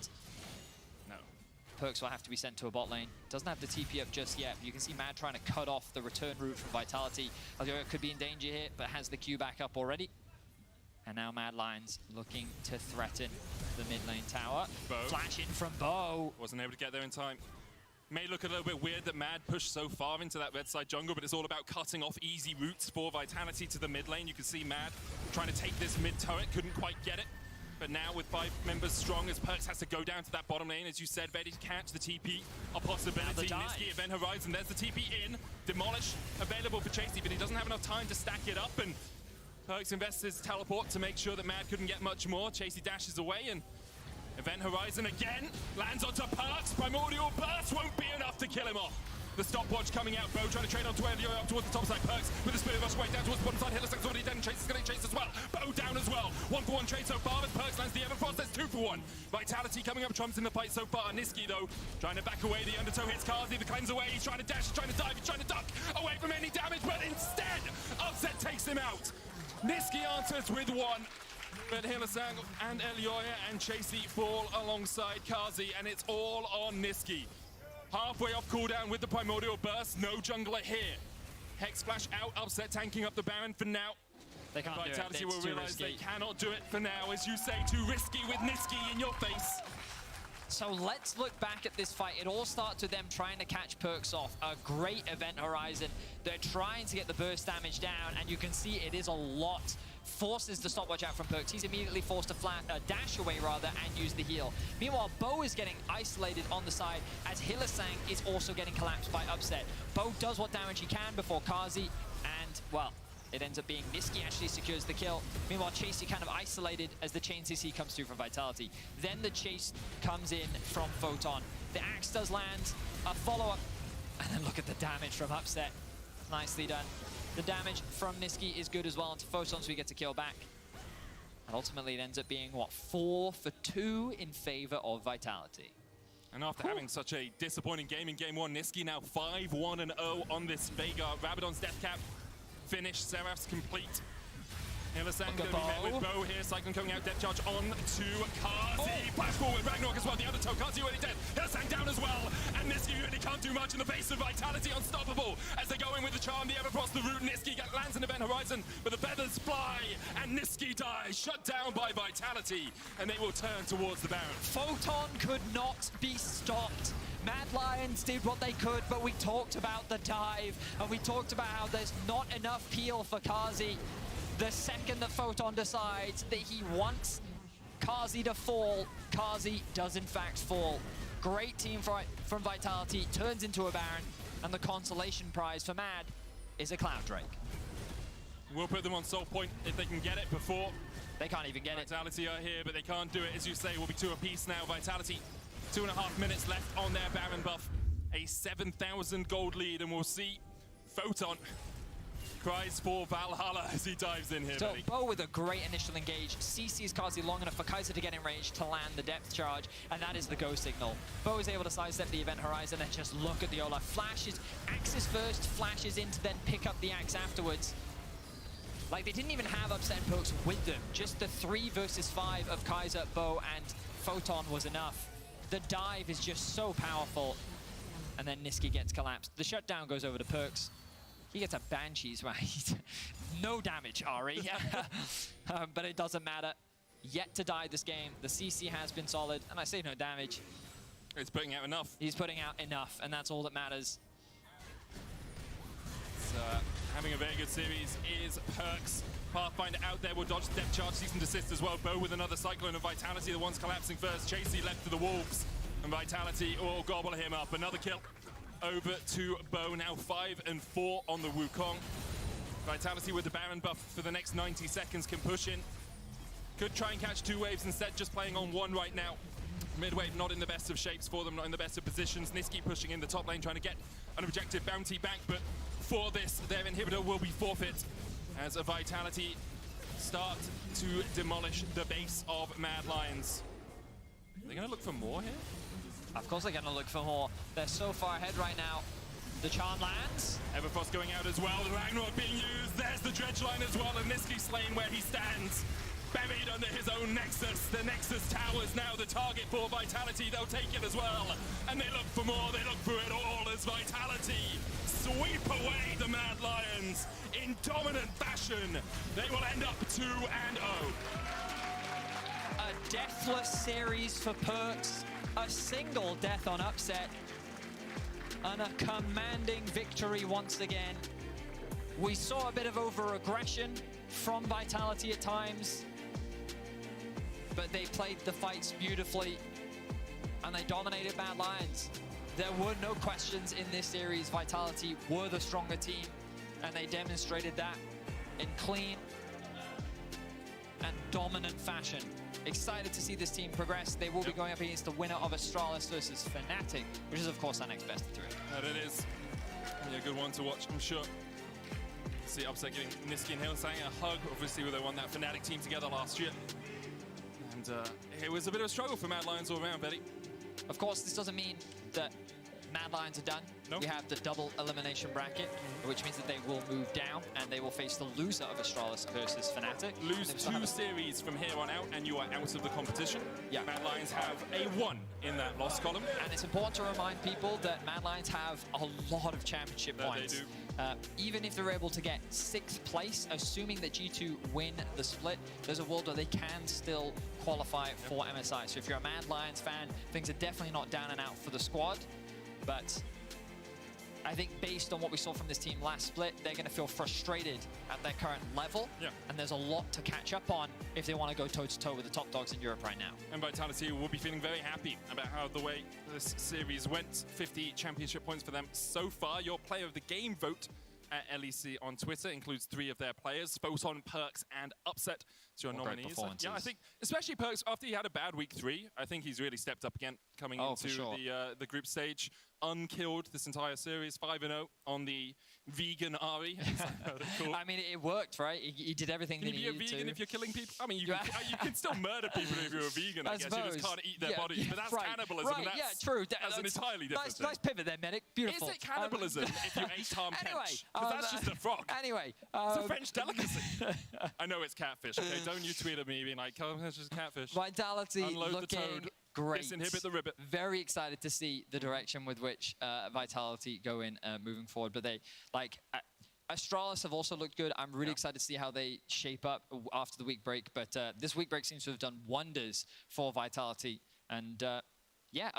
Perks will have to be sent to a bot lane. Doesn't have the TP up just yet. You can see Mad trying to cut off the return route from Vitality. Elioya could be in danger here, but has the Q back up already. And now Mad Lions looking to threaten the mid lane tower. Bo. Flash in from Bo. Wasn't able to get there in time. May look a little bit weird that Mad pushed so far into that red side jungle, but it's all about cutting off easy routes for Vitality to the mid lane. You can see Mad trying to take this mid turret, couldn't quite get it. But now with 5 members strong, as Perks has to go down to that bottom lane, as you said, ready to catch the TP, a possibility. Nisqy, Event Horizon, there's the TP in. Demolish available for Chasey, but he doesn't have enough time to stack it up, and Perks invests his teleport to make sure that Mad couldn't get much more. Chasey dashes away, and Event Horizon again, lands onto Perks. Primordial Burst won't be enough to kill him off. The stopwatch coming out. Bo trying to trade onto Elio up towards the top side. Perks with the spirit rush way down towards the bottom side. Hillisang's already dead and Chase is going to chase as well. Bo down as well. 1-for-1 trade so far as Perks lands the Everfrost. There's 2-for-1. Vitality coming up trumps in the fight so far. Niski though, trying to back away. The undertow hits Kazi. The cleanse away. He's trying to dash, he's trying to dive, he's trying to duck away from any damage, but instead, Upset takes him out. Niski answers with one. But Hillisang and Elioya and Chasey fall alongside Kazi, and it's all on Niski. Halfway off cooldown with the Primordial Burst, no jungler here. Hex Flash out, Upset tanking up the Baron for now. They can't Vitality do it. will realize they cannot do it for now, as you say, too risky with Niski in your face. So let's look back at this fight. It all starts with them trying to catch Perks off. A great Event Horizon. They're trying to get the burst damage down, and you can see it is a lot. Forces the stopwatch out from Perks. He's immediately forced to dash away rather and use the heal. Meanwhile, Bo is getting isolated on the side as Hillisang is also getting collapsed by Upset. Bo does what damage he can before Kazi, and well, it ends up being Niski actually secures the kill. Meanwhile, Chasey kind of isolated as the chain CC comes through from Vitality. Then the chase comes in from Photon. The axe does land, a follow-up, and then look at the damage from Upset. Nicely done. The damage from Niski is good as well onto Photon, so he gets a kill back. And ultimately, it ends up being, what, 4 for 2 in favor of Vitality. And after having such a disappointing game in Game 1, Niski now 5-1-0 on this Veigar. Rabadon's death cap finished, Seraph's complete. Hillisang going to be met with Bo here. Cyclone coming out, depth charge on to Kazi. Flash forward, Ragnarok as well, the undertow. Kazi already dead. Hillisang down as well. And Niski really can't do much in the face of Vitality. Unstoppable as they go in with the charm, the Everfrost, the root. Niski lands in Event Horizon, but the feathers fly. And Niski dies, shut down by Vitality. And they will turn towards the Baron. Photon could not be stopped. Mad Lions did what they could, but we talked about the dive, and we talked about how there's not enough peel for Kazi. The second that Photon decides that he wants Kazi to fall, Kazi does in fact fall. Great team from Vitality, turns into a Baron, and the consolation prize for Mad is a Cloud Drake. We'll put them on soul point if they can get it before. They can't even get Vitality are here, but they can't do it. As you say, we'll be 2 apiece now. Vitality, 2.5 minutes left on their Baron buff. A 7,000 gold lead, and we'll see Photon cries for Valhalla as he dives in here. So Bo with a great initial engage, CC's Kazi long enough for Kaiser to get in range to land the depth charge, and that is the go signal. Bo is able to sidestep the Event Horizon and just look at the Olaf. Flashes, axes first, flashes in to then pick up the axe afterwards. Like, they didn't even have Upset and Perks with them. Just the 3 versus 5 of Kaiser, Bo, and Photon was enough. The dive is just so powerful. And then Niski gets collapsed. The shutdown goes over to Perks. He gets a Banshee's, right? No damage, Ari. But it doesn't matter. Yet to die this game. The CC has been solid. And I say no damage. It's putting out enough. He's putting out enough, and that's all that matters. So, having a very good series is Perks. Pathfinder out there will dodge the depth charge, cease and desist as well. Bo with another Cyclone of Vitality, the one's collapsing first. Chasey left to the Wolves. And Vitality will gobble him up. Another kill over to Bo, now 5-4 on the Wukong. Vitality with the Baron buff for the next 90 seconds can push in. Could try and catch 2 waves instead, just playing on 1 right now. Mid-wave not in the best of shapes for them, not in the best of positions. Niski pushing in the top lane, trying to get an objective bounty back, but for this, their inhibitor will be forfeit as a Vitality start to demolish the base of Mad Lions. Are they going to look for more here? Of course they're going to look for more. They're so far ahead right now. The charm lands. Everfrost going out as well. The Ragnarok being used. There's the dredge line as well. And Niski slain where he stands. Buried under his own Nexus. The Nexus tower is now the target for Vitality. They'll take it as well. And they look for more. They look for it all as Vitality sweep away the Mad Lions in dominant fashion. They will end up 2-0. A deathless series for Perks. A single death on Upset. And a commanding victory once again. We saw a bit of over-aggression from Vitality at times. But they played the fights beautifully. And they dominated Mad Lions. There were no questions in this series. Vitality were the stronger team. And they demonstrated that in clean and dominant fashion. excited to see this team progress. They will be going up against the winner of Astralis versus Fnatic, which is, of course, our next best of 3. And it is. Yeah, a good one to watch, I'm sure. See Upset giving Nisqy and Hillsang a hug, obviously, where they won that Fnatic team together last year. And it was a bit of a struggle for Mad Lions all around, Betty. Of course, this doesn't mean that Mad Lions are done. No. We have the double elimination bracket, which means that they will move down and they will face the loser of Astralis versus Fnatic. Lose 2 series from here on out and you are out of the competition. Yeah. Mad Lions have a 1 in that loss column. And it's important to remind people that Mad Lions have a lot of championship points. They do. Even if they're able to get 6th place, assuming that G2 win the split, there's a world where they can still qualify for MSI. So if you're a Mad Lions fan, things are definitely not down and out for the squad. But I think based on what we saw from this team last split, they're going to feel frustrated at their current level. Yeah. And there's a lot to catch up on if they want to go toe-to-toe with the top dogs in Europe right now. And Vitality will be feeling very happy about how the way this series went. 50 championship points for them so far. Your player of the game vote at LEC on Twitter includes 3 of their players, Photon, Perks, and Upset. So your nominees. Yeah, I think, especially Perks, after he had a bad week 3, I think he's really stepped up again coming into the group stage. Unkilled this entire series, 5-0 on the vegan Ari. Cool. I mean, it worked, right? He did everything that he needed to. Can you be a vegan if you're killing people? I mean, you can still murder people if you're a vegan, I guess. Suppose. You just can't eat their bodies. But that's cannibalism. Right, And that's, yeah, true. That's an entirely different thing. Nice pivot there, Medic. Beautiful. Is it cannibalism if you ate Tom Anyway, Kench? Because that's just a frog. Anyway. It's a French delicacy. I know it's catfish, okay? Don't you tweet at me being like, oh, it's just catfish. Vitality Unload looking the toad. great. Disinhibit the ribbit. Very excited to see the direction with which Vitality go in moving forward. But they, like, Astralis have also looked good. I'm really excited to see how they shape up after the week break. But this week break seems to have done wonders for Vitality. And yeah,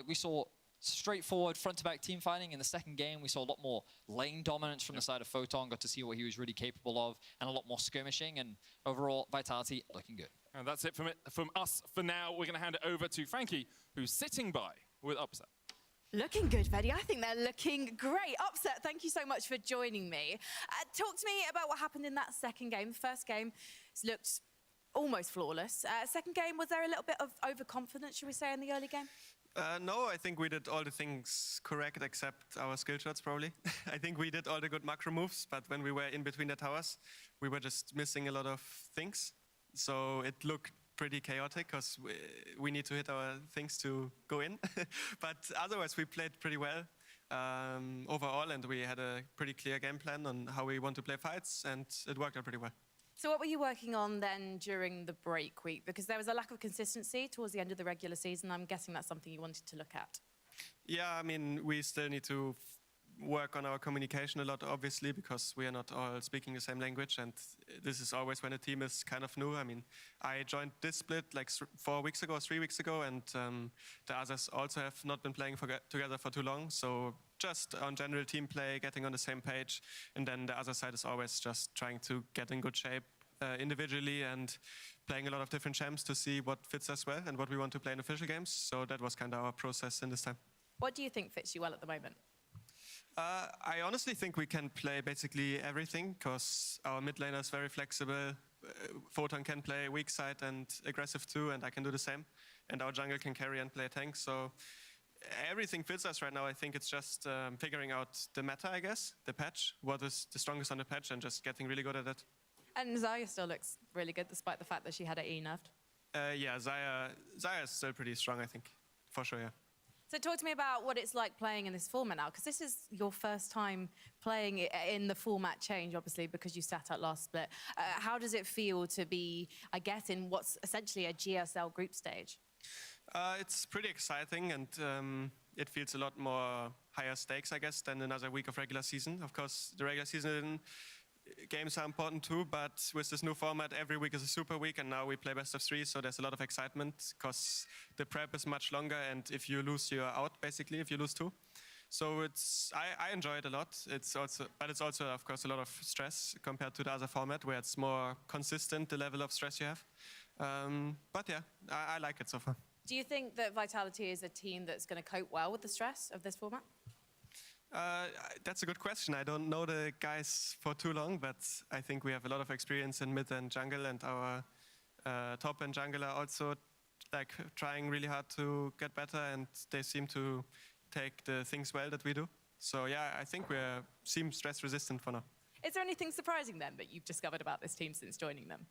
we saw straightforward front-to-back team fighting in the second game. We saw a lot more lane dominance from the side of Photon. Got to see what he was really capable of, and a lot more skirmishing. And overall, Vitality looking good. And that's it from us for now. We're going to hand it over to Frankie, who's sitting by with Upset. Looking good, Betty. I think they're looking great. Upset, thank you so much for joining me. Talk to me about what happened in that second game. The first game looked almost flawless. Second game, was there a little bit of overconfidence, should we say, in the early game? No, I think we did all the things correct except our skill shots, probably. I think we did all the good macro moves, but when we were in between the towers, we were just missing a lot of things. So it looked pretty chaotic because we need to hit our things to go in. But otherwise, we played pretty well overall, and we had a pretty clear game plan on how we want to play fights, and it worked out pretty well. So what were you working on then during the break week? Because there was a lack of consistency towards the end of the regular season. I'm guessing that's something you wanted to look at. Yeah, I mean, we still need to work on our communication a lot, obviously, because we are not all speaking the same language, and this is always when a team is kind of new. I mean, I joined this split like 3 weeks ago, and the others also have not been playing together for too long, so just on general team play, getting on the same page, and then the other side is always just trying to get in good shape individually and playing a lot of different champs to see what fits us well and what we want to play in official games. So that was kind of our process in this time. What do you think fits you well at the moment? I honestly think we can play basically everything because our mid laner is very flexible. Photon can play weak side and aggressive too, and I can do the same. And our jungle can carry and play tank. So everything fits us right now. I think it's just figuring out the meta, I guess, the patch, what is the strongest on the patch, and just getting really good at it. And Xayah still looks really good despite the fact that she had her E nerfed. Yeah, Xayah is still pretty strong, I think, for sure, yeah. So talk to me about what it's like playing in this format now, because this is your first time playing in the format change, obviously, because you sat out last split. How does it feel to be, I guess, in what's essentially a GSL group stage? It's pretty exciting, and it feels a lot more higher stakes, I guess, than another week of regular season. Of course, the regular season games are important too, but with this new format, every week is a super week, and now we play best of 3, so there's a lot of excitement because the prep is much longer, and if you lose, you're out, basically, if you lose 2. So I enjoy it a lot. But it's also, of course, a lot of stress compared to the other format, where it's more consistent, the level of stress you have. But yeah, I like it so far. Do you think that Vitality is a team that's going to cope well with the stress of this format? That's a good question. I don't know the guys for too long, but I think we have a lot of experience in mid and jungle, and our top and jungler also like trying really hard to get better, and they seem to take the things well that we do. So yeah, I think we seem stress resistant for now. Is there anything surprising then that you've discovered about this team since joining them?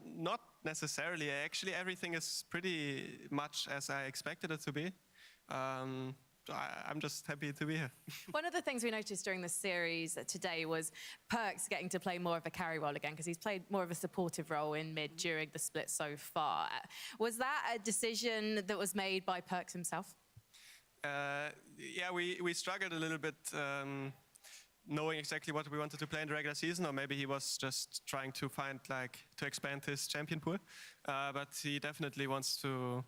Not necessarily. Actually, everything is pretty much as I expected it to be. I'm just happy to be here. One of the things we noticed during the series today was Perks getting to play more of a carry role again, because he's played more of a supportive role in mid during the split so far. Was that a decision that was made by Perks himself? Yeah, we struggled a little bit knowing exactly what we wanted to play in the regular season, or maybe he was just trying to to expand his champion pool. But he definitely wants to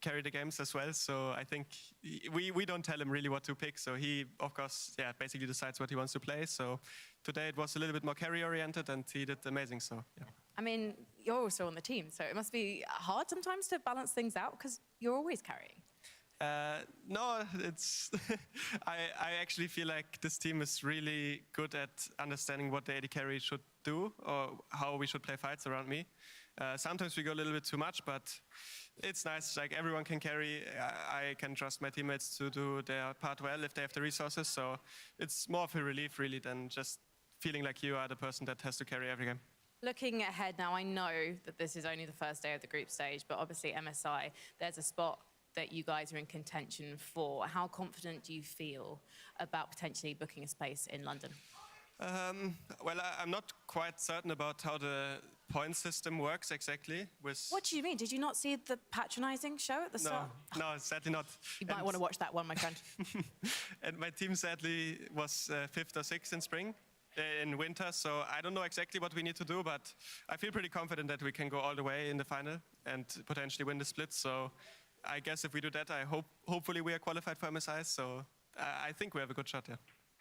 carry the games as well. So I think we don't tell him really what to pick. So he, of course, basically decides what he wants to play. So today it was a little bit more carry oriented, and he did amazing. So yeah. I mean, you're also on the team, so it must be hard sometimes to balance things out because you're always carrying. No, it's. I actually feel like this team is really good at understanding what the AD carry should do, or how we should play fights around me. Sometimes we go a little bit too much, but it's nice. Like, everyone can carry. I can trust my teammates to do their part well if they have the resources. So it's more of a relief, really, than just feeling like you are the person that has to carry every game. Looking ahead now, I know that this is only the first day of the group stage, but obviously MSI, there's a spot that you guys are in contention for. How confident do you feel about potentially booking a space in London? Well, I'm not quite certain about how the point system works exactly. What do you mean? Did you not see the patronising show at the start? No, sadly not. You might want to watch that one, my friend. And my team sadly was 5th or 6th in spring. In winter, so I don't know exactly what we need to do, but I feel pretty confident that we can go all the way in the final and potentially win the split. So I guess if we do that, hopefully we are qualified for MSI. So I think we have a good shot, yeah.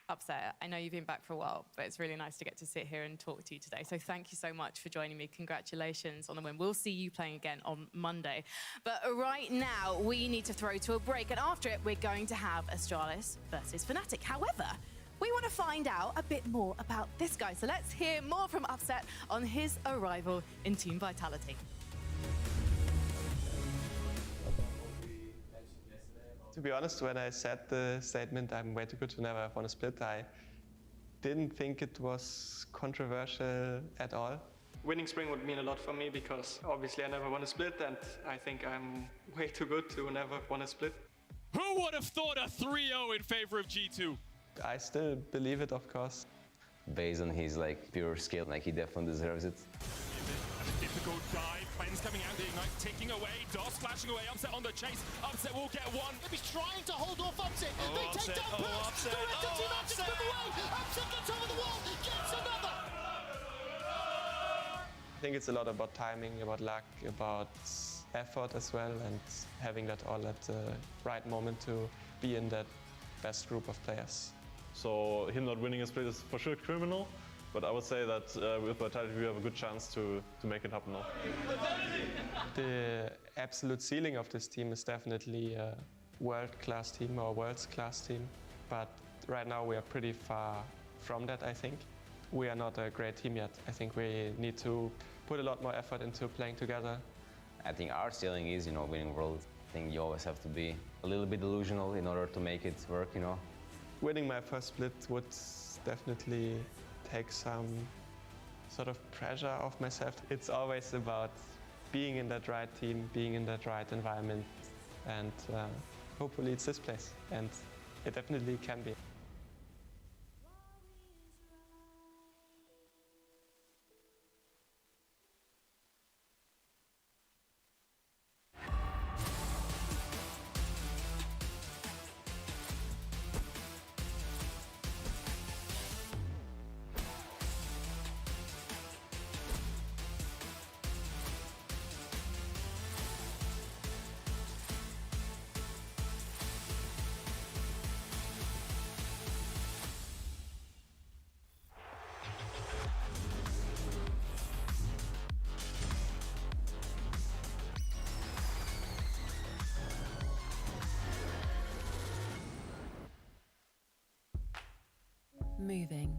Upset. I know you've been back for a while, but it's really nice to get to sit here and talk to you today. So thank you so much for joining me. Congratulations on the win. We'll see you playing again on Monday. But right now, we need to throw to a break, and after it, we're going to have Astralis versus Fnatic. However, we want to find out a bit more about this guy. So let's hear more from Upset on his arrival in Team Vitality. To be honest, when I said the statement, I'm way too good to never have won a split, I didn't think it was controversial at all. Winning spring would mean a lot for me because obviously I never won a split, and I think I'm way too good to never have won a split. Who would have thought a 3-0 in favor of G2? I still believe it, of course. Based on his pure skill, he definitely deserves it. A difficult dive, Cleanse coming out, the Ignite ticking away, DOS flashing away, Upset on the chase, Upset will get one. He's trying to hold off Upset, they take down Perks, the rest of Team Upset from away, Upset gets over the wall, gets another! I think it's a lot about timing, about luck, about effort as well, and having that all at the right moment to be in that best group of players. So him not winning a split is for sure criminal, but I would say that with Vitality we have a good chance to make it happen now. The absolute ceiling of this team is definitely a world-class team or world's-class team, but right now we are pretty far from that, I think. We are not a great team yet. I think we need to put a lot more effort into playing together. I think our ceiling is, winning Worlds. I think you always have to be a little bit delusional in order to make it work, Winning my first split would definitely take some sort of pressure off myself. It's always about being in that right team, being in that right environment, and hopefully it's this place, and it definitely can be. Moving.